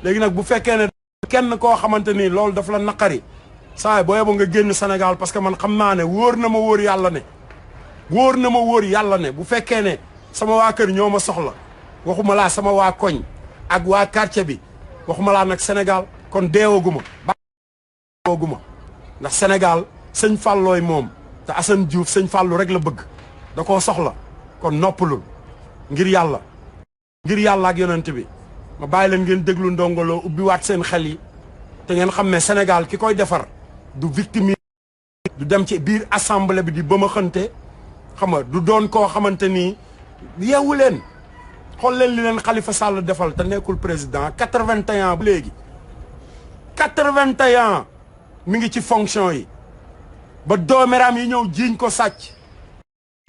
léegi nag bu fekkee ne kenn koo xamante ni loolu daf la naqari saa boo yeboo nga génn Sénégal parce que man xam naa ne wóor na ma wóor yàlla ne bu fekkee ne sama waa kër ñoo ma soxla waxuma laa sama waa koñ ak waa quartier bi waxuma laa nag Sénégal kon deewaguma ndax Sénégal sëñ Fallooy moom te Assane Diouf sëñ Fallu rek la bëgg da koo soxla kon noppalul ngir yàlla ak yonent bi ma bàyyi leen ngeen déglu Ndongo Lo ubbi waat seen xel yi te ngeen xam ne Sénégal ki koy defar du victime du dem ci biir assemblée bi di ba ma xënte xam nga du doon koo xamante ni yeewu leen xool leen li leen Khalifa Sall defal te nekkul président 81 ba léegi 81 mi ngi ci fonction yi ba dooméram yi ñëw jiiñ ko sàcc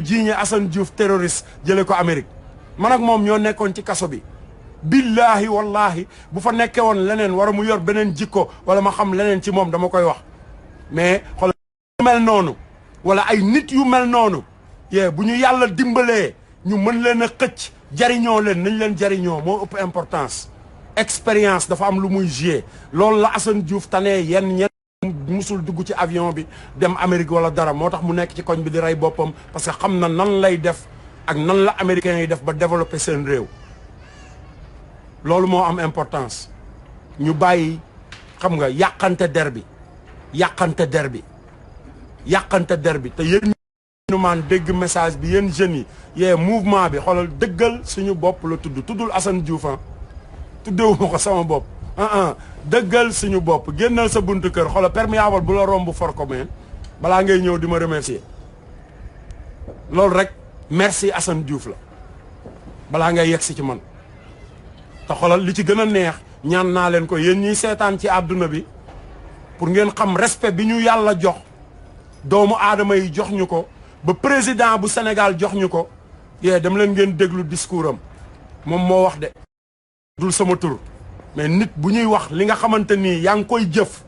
jiiñe Assane Diouf terroriste jële ko Amérique man ak moom ñoo nekkoon ci kaso bi billaahi wallahi bu fa nekkee woon leneen war mu yor beneen jikko wala ma xam leneen ci moom dama koy wax mais xool mel noonu wala ay nit yu mel noonu yee bu ñu yàlla dimbalee ñu mën leen a xëcc jariñoo leen nañ leen jariñoo moo ëpp importance expérience dafa am lu muy jouer loolu la Assane Diouf tanee ñenn musul dugg ci avion bi dem Amérique wala dara moo tax mu nekk ci koñ bi di rey boppam parce que xam na nan lay def ak nan la américains yi def ba développer seen réew loolu moo am importance ñu bàyyi xam nga yàqante der bi te yéen ñu maan dégg message bi yéen jeunes yi yee mouvement bi xoolal dëggal suñu bopp la tuddul Assane Diouf tuddewuma ko sama bopp dëggal suñu bopp génnal sa buntu kër xoolal perméable bu la romb for ko meen balaa ngay ñëw di ma remercier loolu rek merci Assane Diouf la balaa ngay yegg si ci man te xoolal li ci gën a neex ñaan naa leen ko yéen ñiy seetaan ci àdduna bi pour ngeen xam respect bi ñu yàlla jox doomu aadama yi jox ñu ko ba président bu Sénégal jox ñu ko yee dem leen ngeen déglu discours am moom moo wax de dul sama tur mais nit bu ñuy wax li nga xamante nii yaa ngi koy jëf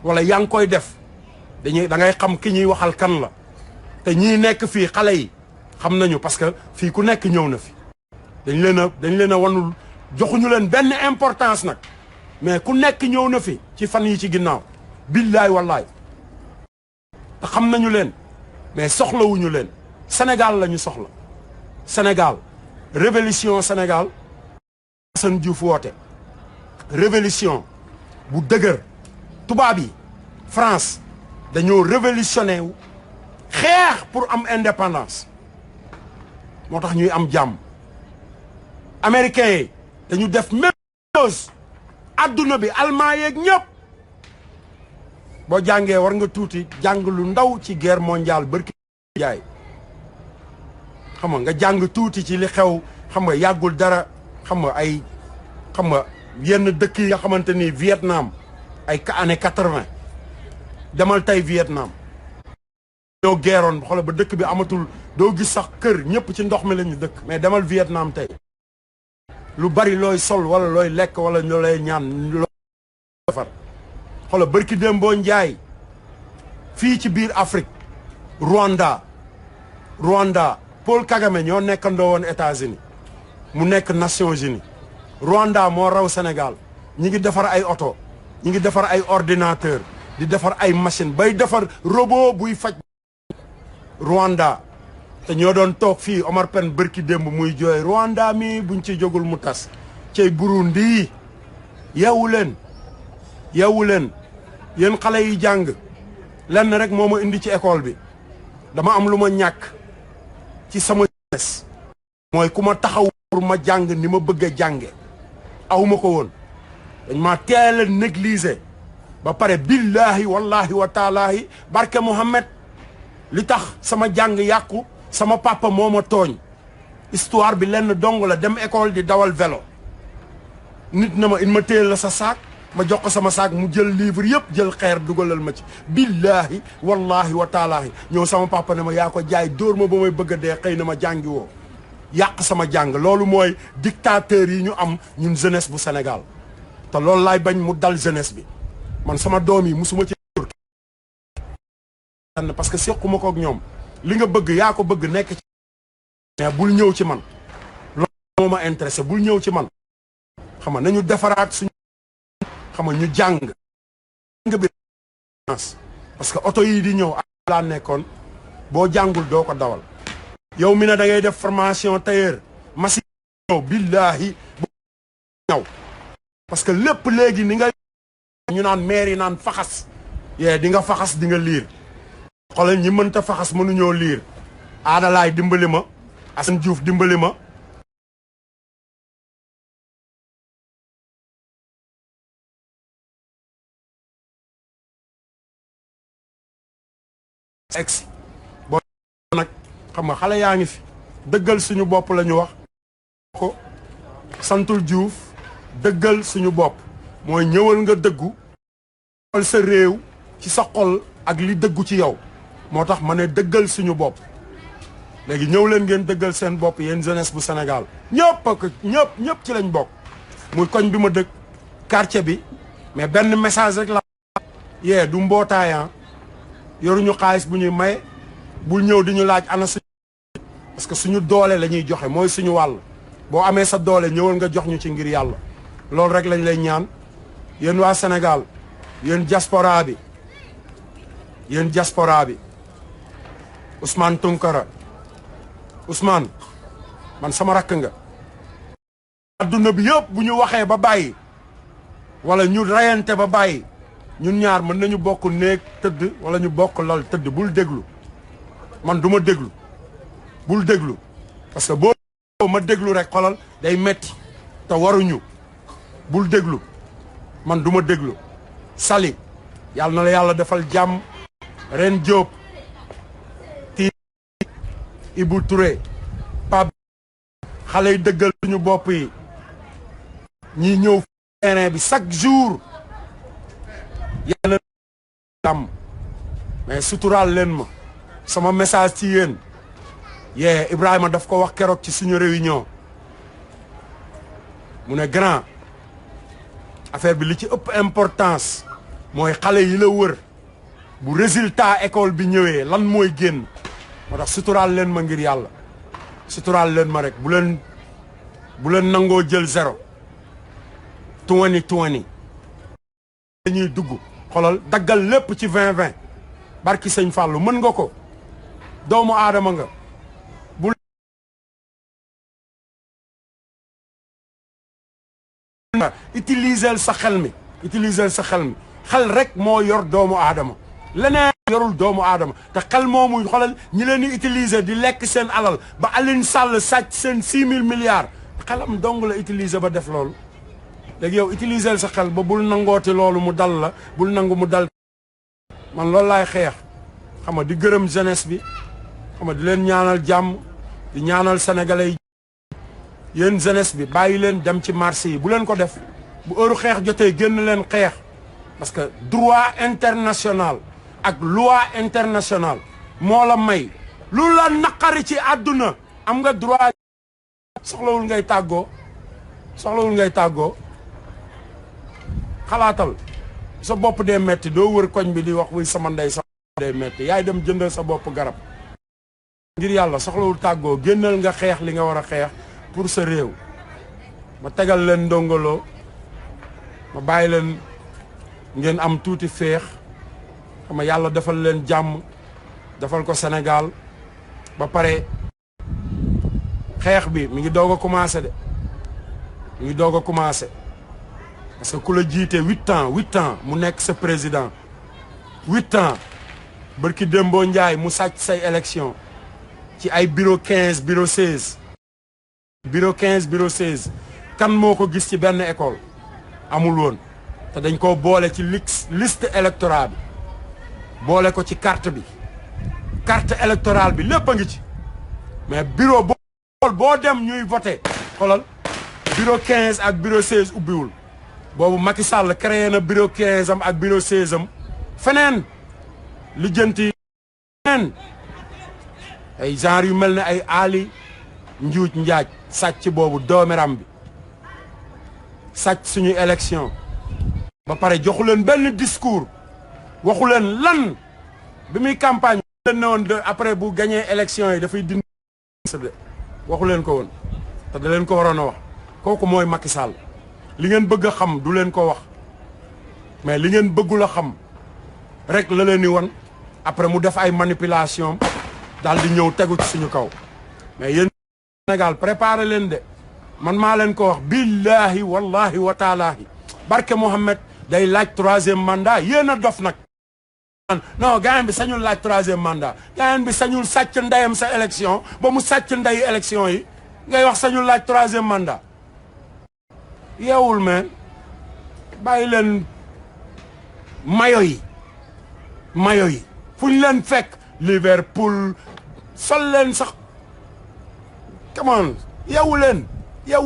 wala yaa ngi koy def da ngay xam ki ñuy waxal kan la te ñii nekk fii xale yi xam nañu parce que fii ku nekk ñëw na fi dañ leen a wanul joxuñu leen benn importance nag mais ku nekk ñëw na fi ci fan yi ci ginnaaw billaay wallaay te xam nañu leen mais soxlawuñu leen Sénégal la ñu soxla Sénégal révolution Sénégal Assane Diouf woote révolution bu dëgër tubaab yi France dañoo révolutionné wu xeex pour am indépendance moo tax ñuy am jàmm américains yi dañu def même chose adduna bi allemand yeeg ñëpp boo jàngee war nga tuuti jàng lu ndaw ci guerre mondiale bërki jaay xam nga jàng tuuti ci li xew xam nga yàggul dara xam nga ay xam nga yenn dëkk yi nga xamante ni Vietnam ay année 80 demal tey Vietnam ñoo geeroon xoolal ba dëkk bi amatul doo gis sax kër ñëpp ci ndox mi la ñu dëkk mais demal Vietnam tey lu bari looy sol wala looy lekk wala ñoo lay ñaan loo defar xoolal bërki Dembo Njaay fii ci biir Afrique Rwanda Paul Kagame ñoo nekkandoo woon États-Unis mu nekk Nations Unies Rwanda moo raw Sénégal ñi ngi defar ay oto ñi ngi defar ay ordinateur di defar ay machine bay defar robot buy faj Rwanda te ñoo doon toog fii Omar Pène bërki démb muy jooy Rwanda mi buñ ci jógul mu tas cey Burundi yeewu leen yéen xale yi jàng lenn rek moo ma indi ci école bi dama am lu ma ñàkk ci sama jeunesse mooy ku ma taxaw pour ma jàng ni ma bëgg a jànge awma ko woon dañ ma teel a négliger ba pare billahi wallahi wa taalaahi barke Mohammed li tax sama jàng yàqu sama papa moo ma tooñ histoire bi lenn dong la dem école di dawal vélo nit na ma in ma téel la sa saak ma jox ko sama saak mu jël livre yëpp jël xeer dugalal ma ci billahi wallahi wa taalaahi ñëw sama papa ne ma yaa ko jaay dóor ma ba may bëgg a dee xëy na ma jàngi woo yàq sama jàng loolu mooy dictateur yi ñu am ñun jeunesse bu Sénégal te loolu laay bañ mu dal jeunesse bi man sama doom yi musuma ci parce que sequma ko ak ñoom li nga bëgg yaa ko bëgg nekk ci mais bul ñëw ci man loolu moo ma intéressé bul ñëw ci man xam nga nañu defaraat suñu xam nga ñu jàng bi parce que oto yi di ñëw ak laa nekkoon boo jàngul doo ko dawal yow mi ne da ngay def formation tailleur machine ñëw billahi bu ñëw parce que lépp léegi ni nga ñu naan maire yi naan faxas yee di nga faxas di nga liir xoolal ñi mënta faxas mënuñoo liir aadalaay dimbali ma Assane Diouf dimbali ma ex boo nag xam nga xale yaa ngi fi dëggal suñu bopp la ñu wax ko santul Diouf dëggal suñu bopp mooy ñëwal nga dëggu xol sa réew ci sa xol ak li dëggu ci yow moo tax ma ne dëggal suñu bopp léegi ñëw leen ngeen dëggal seen bopp yéen jeunesse bu Sénégal ñëpp ak ñëpp ci lañ bokk muy koñ bi ma dëkk quartier bi mais benn message rek la yee du mbootaaya yoruñu xaalis bu ñuy may bul ñëw di ñu laaj ana suñu parce que suñu doole la ñuy joxe mooy suñu wàll boo amee sa doole ñëwal nga jox ñu ci ngir yàlla loolu rek lañ lay ñaan yéen waa Sénégal yéen diaspora bi Ousmane Tounkara Ousmane man sama rakk nga adduna bi yëpp bu ñu waxee ba bàyyi wala ñu rayante ba bàyyi ñun ñaar mën nañu bokk néeg tëdd wala ñu bokk lal tëdd bul déglu man du ma déglu bul déglu parce que boo ma déglu rek xolal day metti te waruñu bul déglu man du ma déglu Sali yàlla na la yàlla defal jàmm Ren Diop ti Ibou Touré Pape xale yi dëggal suñu bopp yi ñi ñëw terrain bi chaque jour yàlla jàmm mais suturaal leen ma sama message ci yéen yee Ibrahima daf ko wax keroog ci suñu réunion mu ne grand affaire bi li ci ëpp importance mooy xale yi la wër bu résultat école bi ñëwee lan mooy génn moo tax suturaal leen ma ngir yàlla suturaal leen ma rek bu leen nangoo jël 0 2020 dañuy dugg xolal daggal lépp ci 2020 barki sëñ Fallou mën nga ko doomu aadama nga bu utiliser sa xel mi xel rek moo yor doomu aadama leneen yorul doomu aadama te xel moomu xolal ñi leen di utiliser di lekk seen alal ba Aline Sall sàcc seen 6000 milliards xelam dong la utiliser ba def loolu léegi yow utiliser sa xel ba bul nangooti loolu mu dal la bul nangu mu dal man loolu laay xeex xam nga di gërëm jeunesse bi xam nga di leen ñaanal jàmm di ñaanal sénégalais yi yéen jeunesse bi bàyyi leen dem ci marché yi bu leen ko def bu heure xeex jotee génn leen xeex parce que droit international ak loi internationale moo la may lu la naqari ci àdduna am nga droit soxlawul ngay tàggoo xalaatal sa bopp dee metti doo wër koñ bi di wax wuy sama ndey sa bopp dee metti yaay dem jëndal sa bopp garab ngir yàlla soxlawul tàggoo génnal nga xeex li nga war a xeex pour sa réew ma tegal leen ndongolo ma bàyyi leen ngeen am tuuti féex xam nga yàlla defal leen jàmm defal ko Sénégal ba pare xeex bi mi ngi doog a commencé de mi ngi doog a commencé parce que ku la jiite 8 ans mu nekk sa président 8 ans barki Dembo Ndiaye mu sàcc say élection ci ay bureau 15 bureau 16 bureau 16 kan moo ko gis ci benn école amul woon te dañ koo boole ci liste électorale bi boole ko ci carte électorale bi lépp a ngi ci mais bureau boo dem ñuy voté xoolal bureau 15 ak bureau 16 ubbiwul boobu Macky Sall créé na bureau 15 am ak bureau 16 am feneen lijjanti feneen ay genre yu mel ne ay Ali Njuuj Njaaj sàcc boobu doomeram bi sàcc suñu élection ba pare joxu leen benn discours waxu leen lan bi muy campagne leen ne woon de après bu gagné élection yi dafay dindi waxu leen ko woon te da leen ko waroon a wax kooku mooy Macky Sall li ngeen bëgg a xam du leen ko wax mais li ngeen bëggul a xam rek la leen di won après mu def ay manipulation daal di ñëw tegu ci suñu kaw mais yéen Sénégal préparé leen de man maa leen ko wax billahi wallahi wa taalaahi barke Mohamed day laaj 3e mandat yéen a dof nag non gaayen bi sañul laaj 3e mandat gaayen bi sañul sàcc ndeyam sa élection ba mu sàcc ndeyu élection yi ngay wax sañul laaj 3e mandat yeewul mais bàyyi leen mayo yi fu ñu leen fekk Liverpool sol leen sax come on yeewu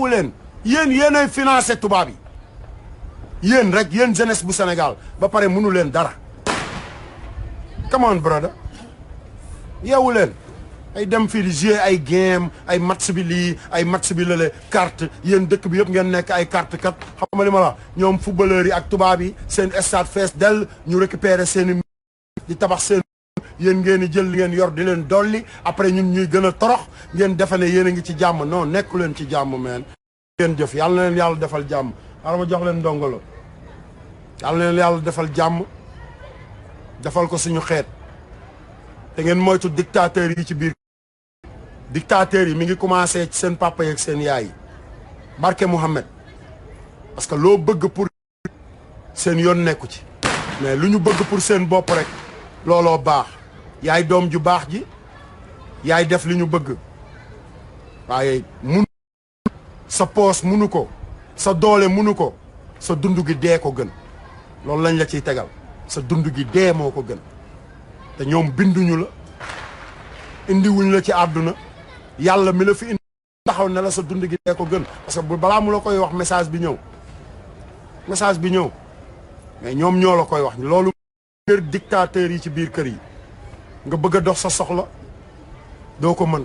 leen yéen ay financé tubaab yi yéen rek yéen jeunesse bu Sénégal ba pare mënu leen dara come on brother yeewu leen ay dem fii di jouer ay game ay match bi lii ay match bi lële carte yéen dëkk bi yëpp ngeen nekk ay carte kat xam nga li ma la ñoom footballeurs yi ak tubaab yi seen stade fees del ñu récupérer seen di tabax seen yéen ngeen di jël li ngeen yor di leen dolli après ñun ñuy gën a torox ngeen defe ne yéen a ngi ci jàmm non nekku leen ci jàmm meen ngeen jëf yàlla na leen yàlla defal jàmm xaaral ma jox leen ndongolo yàlla na leen yàlla defal jàmm defal ko suñu xeet te ngeen moytu dictateurs yi ci biir dictateurs yi mi ngi commencé ci seen papa yeeg seen yaay yi barke Mouhamed parce que loo bëgg pour seen yoon nekku ci mais lu ñu bëgg pour seen bopp rek looloo baax yaay doom ju baax ji yaay def li ñu bëgg waaye mun sa poos munu ko sa doole munu ko sa dund gi dee ko gën loolu lañ la ciy tegal sa dund gi dee moo ko gën te ñoom binduñu la indiwuñ la ci àdduna yàlla mi la fi indi taxaw ne la sa dund gi dee ko gën parce que balaa mu la koy wax message bi ñëw mais ñoom ñoo la koy wax loolu kër dictateurs yi ci biir kër yi nga bëgg a dox sa soxla doo ko mën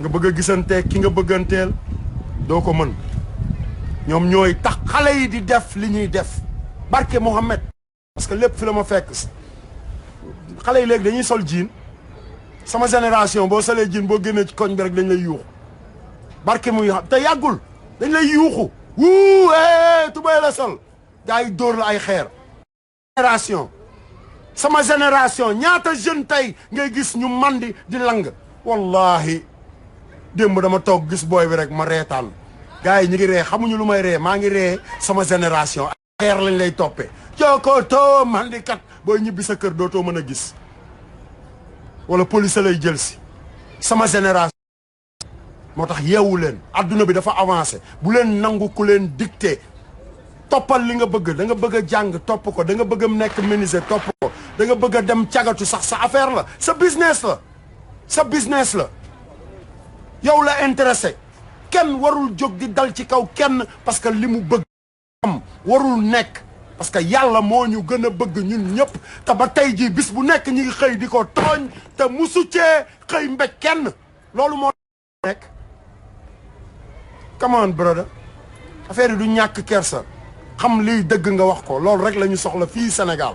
nga bëgg a gisantee ki nga bëgganteel doo ko mën ñoom ñooy tax xale yi di def li ñuy def barke Mohamed parce que lépp fi la ma fekk xale yi léegi dañuy sol jiin sama génération boo solee jiin boo génnee ci koñ bi rek dañ lay yuuxu barke muy te yàggul dañ lay yuuxu wuu tubay la sol gars yi dóor la ay xeer génération sama génération ñaata jeune tey ngay gis ñu mandi di lang wallahi démb dama toog gis booy bi rek ma reetaan gars yi ñu ngi ree xamuñu lu may ree maa ngi ree sama génération xeer lañ lay toppee jookotoo mandi kat booy ñibbi sa kër dootoo mën a gis wala police lay jël si sama génération moo tax yeewu leen adduna bi dafa avancé bu leen nangu ku leen dicté toppal li nga bëgg da nga bëgg a jàng topp ko da nga bëgg a nekk menuisier topp ko da nga bëgg a dem cagatu sax sa affaire la sa business la yow la intéressé kenn warul jóg di dal ci kaw kenn parce que li mu bëgg am warul nekk parce que yàlla moo ñu gën a bëgg ñun ñëpp te ba tey jii bis bu nekk ñi ngi xëy di ko tooñ te musu cee xëy mbéj kenn loolu moo nekk come on brother affaire yi du ñàkk kersa xam liy dëgg nga wax ko loolu rek la ñu soxla fii Sénégal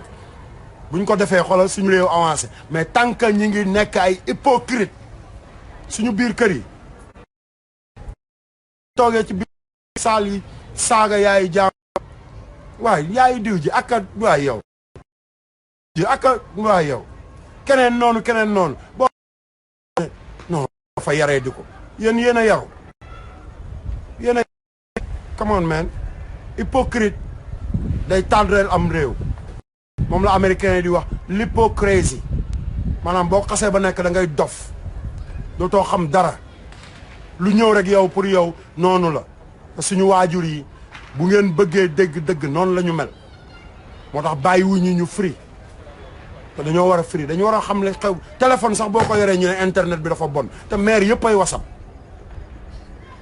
buñ ko defee xoolal suñu réew avancé mais tant que ñi ngi nekk ay hypocrite suñu biir kër yi toogee ci biir saal yi saaga yaayu jaam waay yaayu diw ji aka waay yow ji aka waay yow keneen noonu boo non fa yaree di ko yéen a yaru yéen a come on man hypocrite day tàndreel am réew moom la américain yi di wax l'hypocrisie maanaam boo xasee ba nekk da ngay dof dootoo xam dara lu ñëw rek yow pour yow noonu la suñu waajur yi bu ngeen bëggee dégg noonu la ñu mel moo tax bàyyiwuñu ñu free te dañoo war a free dañu war a xam le xew téléphone sax boo ko yoree ñu ne internet bi dafa bon te maire yëpp ay wasap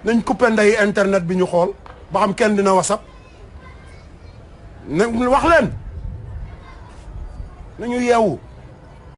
nañ coupé ndey internet bi ñu xool ba xam kenn dina wasap ne wax leen nañu yeewu